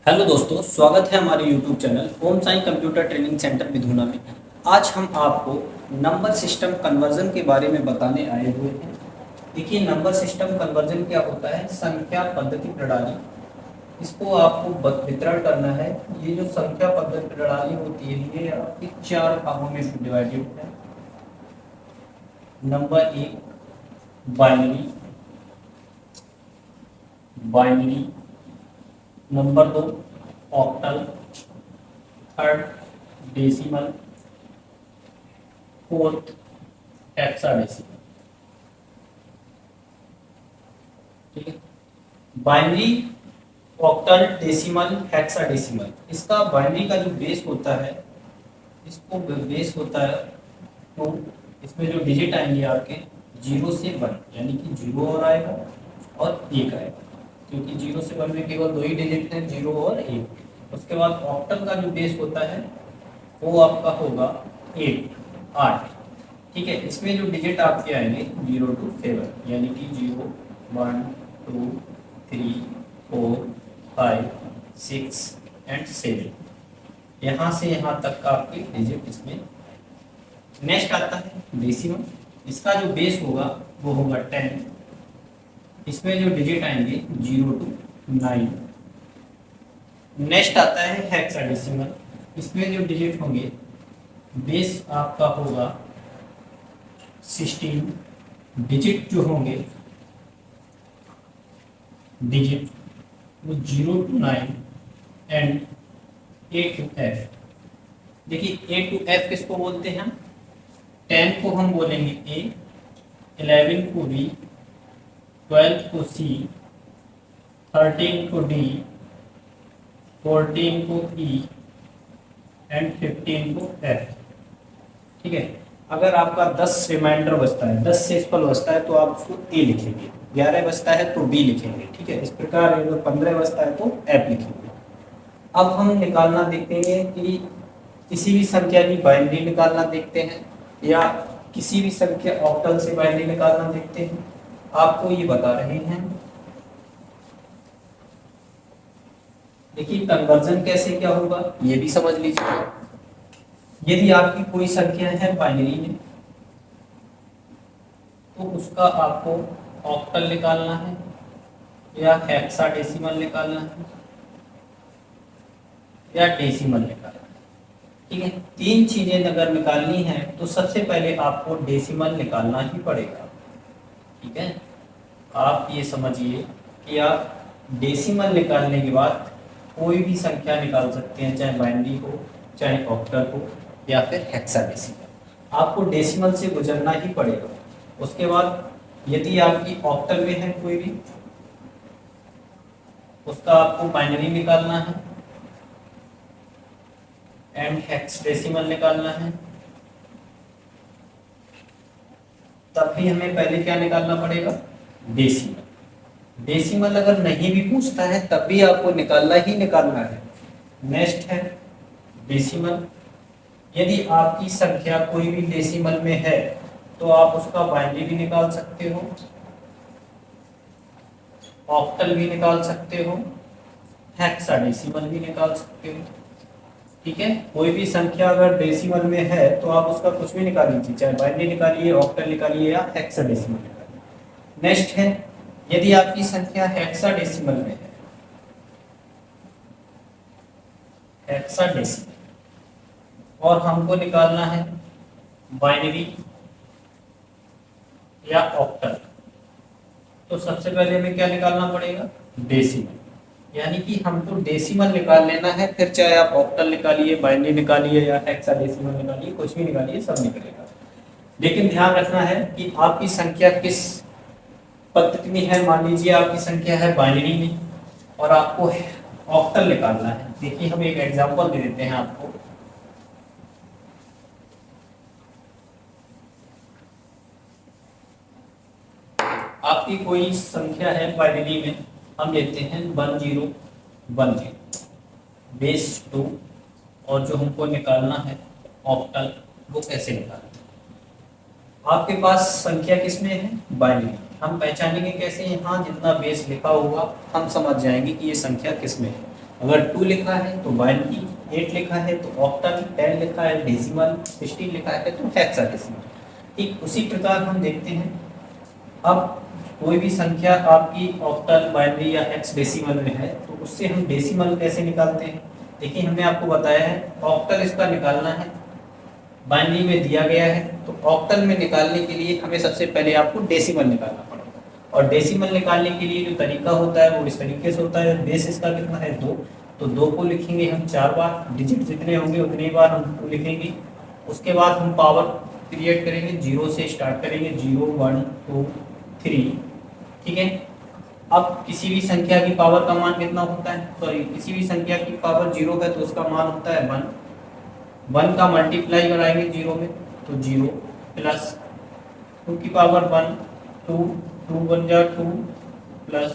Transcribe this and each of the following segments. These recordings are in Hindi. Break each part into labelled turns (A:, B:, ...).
A: हेलो दोस्तों, स्वागत है हमारे यूट्यूब चैनल ओम Sai computer training centre Bidhuna में। आज हम आपको नंबर सिस्टम कन्वर्जन के बारे में बताने आए हुए हैं। देखिए, नंबर सिस्टम कन्वर्जन क्या होता है? संख्या पद्धति प्रणाली, इसको आपको वितरण करना है। ये जो संख्या पद्धति प्रणाली होती है ये आपकी चार भागों में डिवाइडेड है। नंबर एक, बाइनरी। बाइनरी नंबर दो, octal. Third, decimal. Fourth, hexadecimal. ठीक है। Binary, octal, decimal, hexadecimal. इसका बाइनरी का जो बेस होता है, इसको बेस होता है तो इसमें जो डिजिट आएंगे आपके 0 से 1, यानी कि 0 और आएगा और 1 आएगा, क्योंकि 0 से 1 में केवल दो ही डिजिट हैं, 0 और 1। उसके बाद ऑक्टल का जो बेस होता है वो आपका होगा 8। ठीक है। इसमें जो डिजिट आपके आएंगे 0 to 7, यानी कि 0, 1, 2, 3, 4, 5, 6 एंड 7। यहाँ से यहाँ तक का आपके डिजिट इसमें। नेक्स्ट आता है डेसिमल। इसका जो बेस होगा वो होगा 10। इसमें जो डिजिट आएंगे 0 to 9। नेक्स्ट आता है हेक्साडेसिमल। इसमें जो डिजिट होंगे, बेस आपका होगा 16। डिजिट जो होंगे डिजिट वो 0 to 9 and A to F। देखिए, A to F किसको बोलते हैं? 10 को हम बोलेंगे A, 11 को B, 12 को C, 13 को D, 14 को E एंड 15 को F। ठीक है। अगर आपका 10 रिमाइंडर बचता है, 10 सेक्सफल बचता है तो आप उसको A लिखेंगे, 11 बचता है तो B लिखेंगे। ठीक है। इस प्रकार अगर 15 बचता है तो F लिखेंगे। अब हम निकालना देखेंगे कि किसी भी संख्या की बाइनरी निकालना देखते हैं या किसी भी संख्या ऑक्टल से बाइनरी निकालना देखते हैं। आपको ये बता रहे हैं। देखिए, कन्वर्जन कैसे क्या होगा ये भी समझ लीजिए। यदि आपकी कोई संख्या है बाइनरी में तो उसका आपको ऑक्टल निकालना है या हेक्साडेसिमल निकालना है या डेसिमल निकालना है। ठीक है। तीन चीजें अगर निकालनी है तो सबसे पहले आपको डेसिमल निकालना ही पड़ेगा। ठीक है। आप ये समझिए कि आप डेसिमल निकालने के बाद कोई भी संख्या निकाल सकते हैं, चाहे बाइनरी हो, चाहे ऑक्टल हो या फिर हेक्साडेसिमल। आपको डेसिमल से गुजरना ही पड़ेगा। उसके बाद यदि आपकी ऑक्टल में है कोई भी, उसका आपको बाइनरी निकालना है एंड हेक्साडेसिमल निकालना है। तब भी हमें पहले क्या निकालना पड़ेगा? डेसिमल। डेसिमल अगर नहीं भी पूछता है तब भी आपको निकालना ही निकालना है। नेक्स्ट है डेसिमल। यदि आपकी संख्या कोई भी डेसिमल में है तो आप उसका बाइनरी भी निकाल सकते हो, ऑक्टल भी निकाल सकते हो, हेक्साडेसिमल भी निकाल सकते हो। ठीक है। कोई भी संख्या अगर डेसिमल में है तो आप उसका कुछ भी निकाल लीजिए, चाहे बाइनरी निकालिए, ऑक्टल निकालिए या हेक्साडेसिमल निकालिए। नेक्स्ट है, यदि आपकी संख्या हेक्साडेसिमल में है, हेक्साडेसिमल, और हमको निकालना है बाइनरी या ऑक्टल, तो सबसे पहले हमें क्या निकालना पड़ेगा? डेसिमल। यानी कि हमको डेसिमल निकाल लेना है, फिर चाहे आप ऑक्टल निकालिए, बाइनरी निकालिए या हेक्साडेसिमल निकालिए, कुछ भी निकालिए, सब निकलेगा। लेकिन ध्यान रखना है कि आपकी संख्या किस पद्धति में है। मान लीजिए आपकी संख्या है बाइनरी में और आपको ऑक्टल निकालना है। देखिए, हम एक एग्जांपल दे देते हैं आपको। आपकी कोई संख्या है बाइनरी में, हम लेते हैं 1010 बेस 2, और जो हमको निकालना है ऑक्टल, वो कैसे निकालना है? आपके पास संख्या किसमें है? बाइनरी। हम पहचानेंगे कैसे? यहाँ जितना बेस लिखा होगा हम समझ जाएंगे कि ये संख्या किसमें है। अगर 2 लिखा है तो बाइनरी, 8 लिखा है तो ऑक्टल, 10 लिखा है डेसिमल, 16 लिखा है तो हेक्साडेसिमल। ठीक उसी प्रकार हम देखते हैं, अब कोई भी संख्या आपकी ऑक्टल, बाइनरी या हेक्साडेसिमल में है तो उससे हम डेसिमल कैसे निकालते हैं। देखिए हमने आपको बताया है ऑक्टल इसका निकालना है, बाइनरी में दिया गया है, तो ऑक्टल में निकालने के लिए हमें सबसे पहले आपको डेसिमल निकालना पड़ेगा। और डेसिमल निकालने के लिए जो तरीका होता है वो इस तरीके से होता है, बेस इसका कितना है 2, तो 2 को लिखेंगे हम 4 बार, डिजिट जितने होंगे उतनी बार हम 2 लिखेंगे। उसके बाद हम पावर क्रिएट करेंगे, 0 से स्टार्ट करेंगे, 0 1 2 3। ठीक है, अब किसी भी संख्या की पावर का मान कितना होता है, सॉरी किसी भी संख्या की पावर 0 है तो उसका मान होता है 1। 1 का मल्टीप्लाई कराएंगे 0 में तो 0 प्लस 2 की पावर 1 2, 2 बन जा 2 प्लस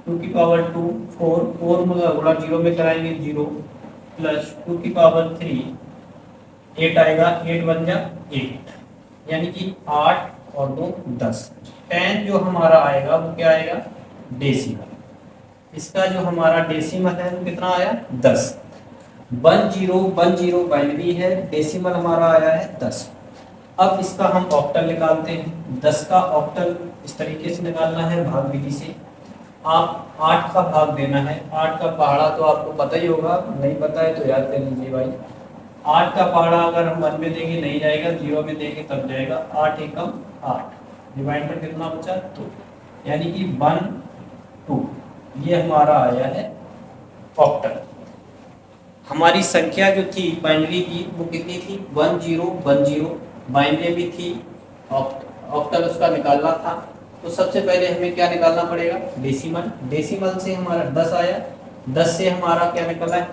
A: 2 की पावर 2 4, 4 में गुणा 0 में कराएंगे 0 प्लस 2 की पावर 3 8 आएगा, 8 बन जा 8, यानी कि 8 और 2 10। 10 जो हमारा आएगा वो क्या आएगा, डेसिमल। इसका जो हमारा डेसिमल है वो कितना आया 10। 10 बाइनरी है, डेसिमल हमारा आया है 10। अब इसका हम ऑक्टल निकालते हैं। 10 का ऑक्टल इस तरीके से निकालना है भाग विधि से। आप 8 का भाग देना है, 8 का पहाड़ा तो आपको पता ही होगा, नहीं पता है तो याद कर लीजिए भाई। 8 का पहाड़ा अगर हम 1 में देंगे नहीं जाएगा, 0 में देंगे तब जाएगा। 8 एकम 8, डिवाइड कितना बचा 2, यानी कि 1 2, ये हमारा आया है ऑक्टल। हमारी संख्या जो थी बाइनरी की वो कितनी थी 1 0 1 0, बाइनरी भी थी, ऑक्टल उसका निकालना था। तो सबसे पहले हमें क्या निकालना पड़ेगा, डेसिमल। डेसिमल से हमारा 10 आया, 10 से हमारा क्या निकला है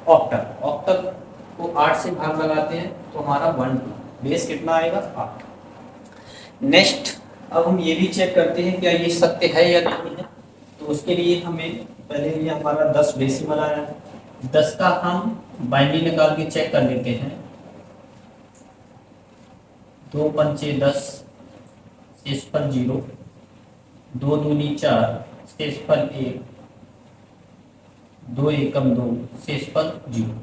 A: ऑक्टल। ऑक्टल को 8 से भाग लगाते हैं तो हमारा 1 2, बेस कितना आएगा 8। नेक्स्ट अब हम ये भी चेक करते हैं क्या ये सत्य है या नहीं है। तो उसके लिए हमें पहले ये हमारा 10 डेसिमल आया है, 10 का हम बाइनरी निकाल के चेक कर लेते हैं। 2 पंचे 10, शेषफल 0, 2 दूनी 4, शेषफल 1, 2 एकम 2, शेषफल 0।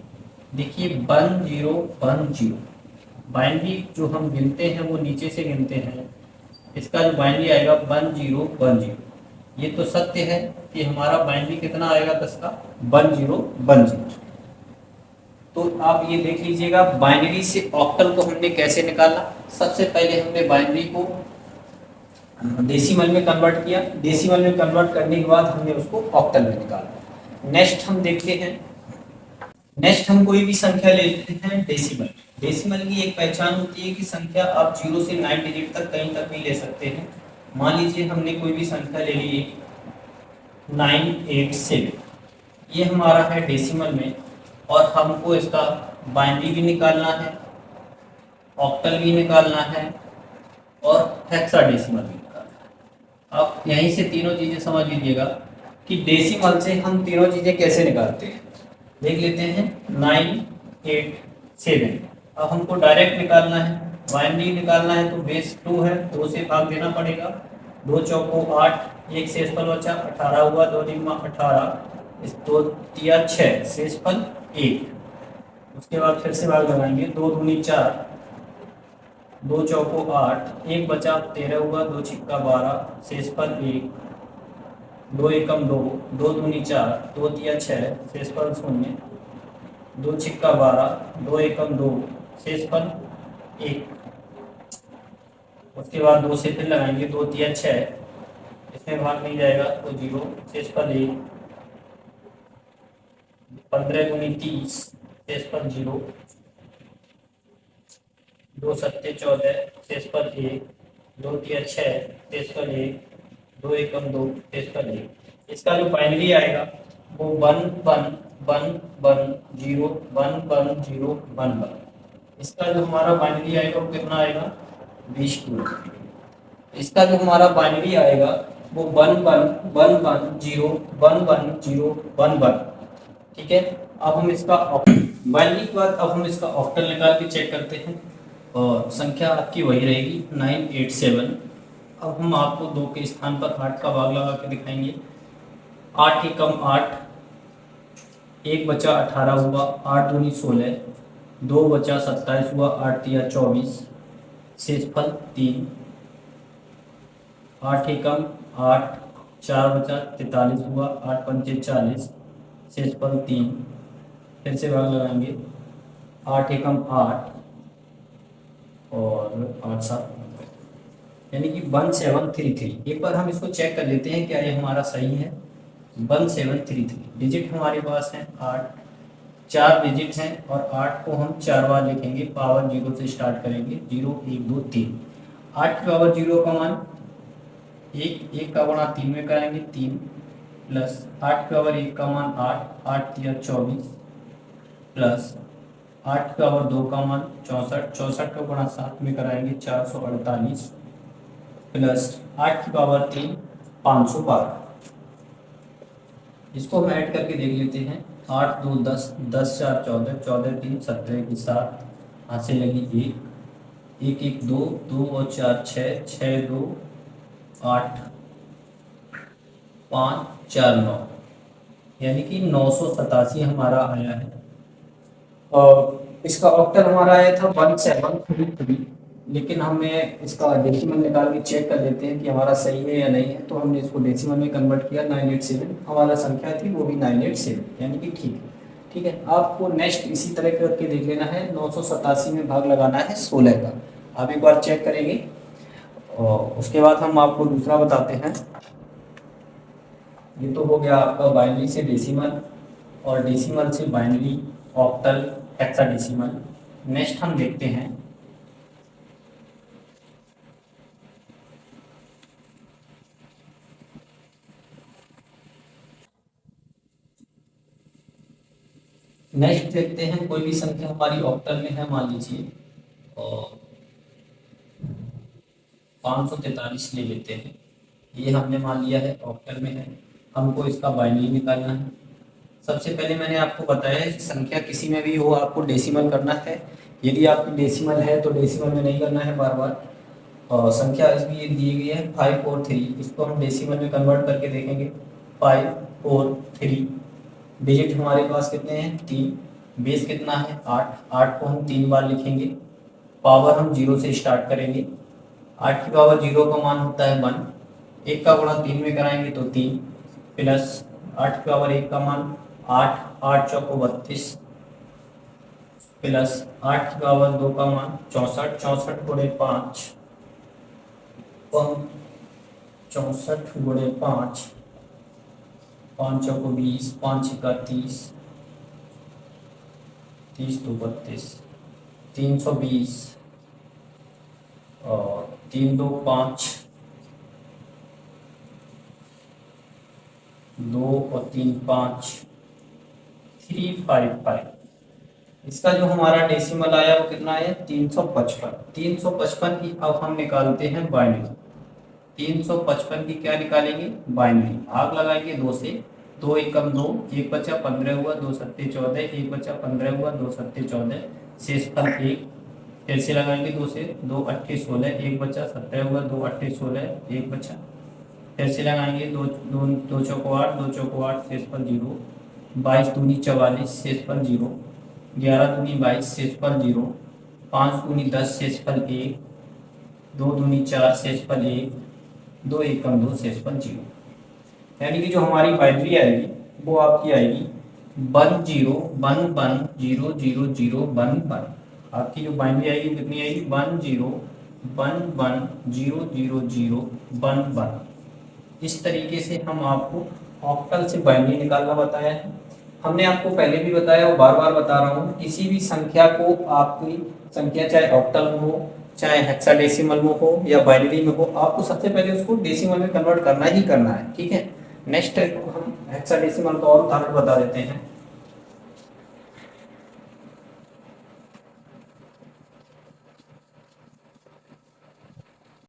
A: देखिए 1 0 1 0, बाइनरी जो हम गिनते हैं वो नीचे से गिनते हैं। इसका जो बाइनरी आएगा 1 0 1 0, ये तो सत्य है कि हमारा बाइनरी कितना आएगा 10 का 1 0 1 0। तो आप ये देख लीजिएगा बाइनरी से ऑक्टल को हमने कैसे निकाला। सबसे पहले हमने बाइनरी को डेसिमल में कन्वर्ट किया, डेसिमल में कन्वर्ट करने के बाद हमने उसको ऑक्टल में निकाला। नेक्स्ट हम देखते हैं, नेक्स्ट हम कोई भी संख्या ले लेते हैं डेसिमल। डेसिमल की एक पहचान होती है कि संख्या आप 0 से 9 डिजिट तक कहीं तक भी ले सकते हैं। मान लीजिए हमने कोई भी संख्या ले ली 987, ये हमारा है डेसिमल में, और हमको इसका बाइनरी भी निकालना है, ऑक्टल भी निकालना है और हेक्साडेसिमल भी निकालना है। अब यहीं से तीनों चीज़ें समझ लीजिएगा कि डेसिमल से हम तीनों चीज़ें कैसे निकालते हैं। देख लेते हैं 987, अब हमको डायरेक्ट निकालना है, बाइनरी निकालना है तो बेस 2 है, 2 से भाग देना पड़ेगा, 2 चौको 8, एक शेषफल बचा 18 हुआ, 2 निम्मा 18, इस 2 तिया 6, शेषफल 1। उसके बाद फिर से भाग लगाएंगे, 2 दूनी 4, 2 चौको 8, एक बचा 13 हुआ, 2 छिक्का 12, शेषफल 1, 2 एकम 2, 2 दूनी 4, 2 तिया 6, शेषफल 0, 2 छिक्का 12, 2 एकम 2, शेषफल 1। उसके बाद 2 से फिर लगाएंगे, 2 तिया 6, इसमें भाग नहीं जाएगा तो 0, शेषफल 1, 15 दूनी 30, शेषफल 0, 2 सत्ते 14, शेषफल 1, 2 तिया 6, शेषफल 1, 2 एकम 2, शेषफल 1। इसका जो बाइनरी आएगा वो 1 1 1 1 0 1 1 0 1 1। इसका जो हमारा बाइनरी आएगा वो कितना आएगा 22। इसका जो हमारा बाइनरी आएगा वो 1 1 1 1 0 1 1 0 1 1। ठीक है, अब हम इसका बाइनरी के बाद अब हम इसका ऑक्टल निकाल के चेक करते हैं और संख्या आपकी वही रहेगी 987। अब हम आपको 2 के स्थान पर 8 का भाग लगा के दिखाएंगे। 8 एकम 8, एक बचा 18 हुआ, 8 दूनी 16, 2 बचा 27 हुआ, 8 तिया 24, शेषफल 3, 8 एकम 8, 4 बचा 43 हुआ, 8 पंचे 40, शेषफल 3, फिर से भाग लगाएंगे, 8 एकम 8 और 8 7, यानी कि 1733। एक बार हम इसको चेक कर लेते हैं क्या ये हमारा सही है। 1733 डिजिट हमारे पास हैं 8, 4 डिजिट हैं और 8 को हम 4 बार लिखेंगे, पावर 0 से स्टार्ट करेंगे, 0 1 2 3। 8 की पावर 0 का मान 1, 1 का गुणा 3 में कराएंगे 3, प्लस 8 की पावर 1 का मान 8, 8 तिया 24, प्लस 8 की पावर 2 का मान 64, 64 का गुणा 7 में कराएंगे 448, प्लस 8 की पावर 3 512। इसको हम ऐड करके देख लेते हैं। 8 2 10, 10 4 14, 14 3 17 की 7, हाथ से लगी 1, 1 1 2, 2 और 4 6, 6 2 8, 5 4 9, यानी कि 987 हमारा आया है। और इसका ऑक्टल हमारा आया था 1733, लेकिन हमें इसका डेसिमल निकाल के चेक कर लेते हैं कि हमारा सही है या नहीं है। तो हमने इसको डेसिमल में कन्वर्ट किया, 987 हमारा संख्या थी, वो भी 987, यानी कि ठीक है। ठीक है, आपको नेक्स्ट इसी तरह करके देख लेना है। 987 में भाग लगाना है 16 का। आप एक बार चेक करेंगे और उसके बाद हम आपको दूसरा बताते हैं। ये तो हो गया आपका बाइनरी से डेसिमल और डेसिमल से बाइनरी, ऑक्टल, हेक्साडेसिमल। नेक्स्ट हम देखते हैं नेक्स्ट देखते हैं कोई भी संख्या हमारी ऑक्टल में है, मान लीजिए और 543 ले लेते हैं। ये हमने मान लिया है ऑक्टल में है, हमको इसका बाइनरी निकालना है। सबसे पहले मैंने आपको बताया है कि संख्या किसी में भी हो आपको डेसिमल करना है। यदि आपकी डेसिमल है तो डेसिमल में नहीं करना है बार बार। और संख्या इसमें ये दी गई है 5 और 3, इसको हम डेसिमल में कन्वर्ट करके देखेंगे। 5 और 3 डिजिट हमारे पास कितने हैं 3, बेस कितना है 8, 8 को हम 3 बार लिखेंगे, पावर हम 0 से स्टार्ट करेंगे। 8 की पावर 0 का मान होता है 1, 1 का गुणा 3 में कराएंगे तो 3, प्लस 8 की पावर 1 का मान 8, 8 चौको 32, प्लस 8 की पावर 2 का मान 64, 64 गुणे 5, 64 गुणे 5, 5 चौको 20, 5 का 30, 30 2 32, 320 और 3 2 5, 2 और 3 5, 355। इसका जो हमारा डेसिमल आया वो कितना आया 355। 355 की अब हम निकालते हैं बाइनरी। 355 की क्या निकालेंगे बाइनरी, भाग लगाएंगे 2 से, 2 एकम 2, 1 बचा 15 हुआ, 2 सत्ते 14, 1 बचा 15 हुआ, 2 सत्ते 14, शेषफल 1, फिर से लगाएंगे 2 से, 2 अट्ठे 16, 1 बचा 17 हुआ, 2 अट्ठे 16, 1 बचा, फिर से लगाएंगे 2 2 2 चौको 8, 2 चौको 8, शेषफल 0, 22 दूनी 44, शेषफल 0, 11 दूनी 22, शेषफल 0, 5 दूनी 10, शेषफल 1, 2 दूनी 4, शेषफल 1, 2 एकम 2, शेषफल 0। यानी कि जो हमारी बाइनरी आएगी वो आपकी आएगी 1 0 1 1 0 0 0 1 1। आपकी जो बाइनरी आएगी कितनी आएगी 1 0 1 1 0 0 0 1 1। इस तरीके से हम आपको ऑक्टल से बाइनरी निकालना बताया है। हमने आपको पहले भी बताया और बार बार बता रहा हूँ, किसी भी संख्या को, आपकी संख्या चाहे ऑक्टल में हो, चाहे हेक्साडेसिमल में हो या बाइनरी में हो, आपको सबसे पहले उसको डेसिमल में कन्वर्ट करना ही करना है। ठीक है, नेक्स्ट हम हेक्साडेसिमल का और उदाहरण बता देते हैं।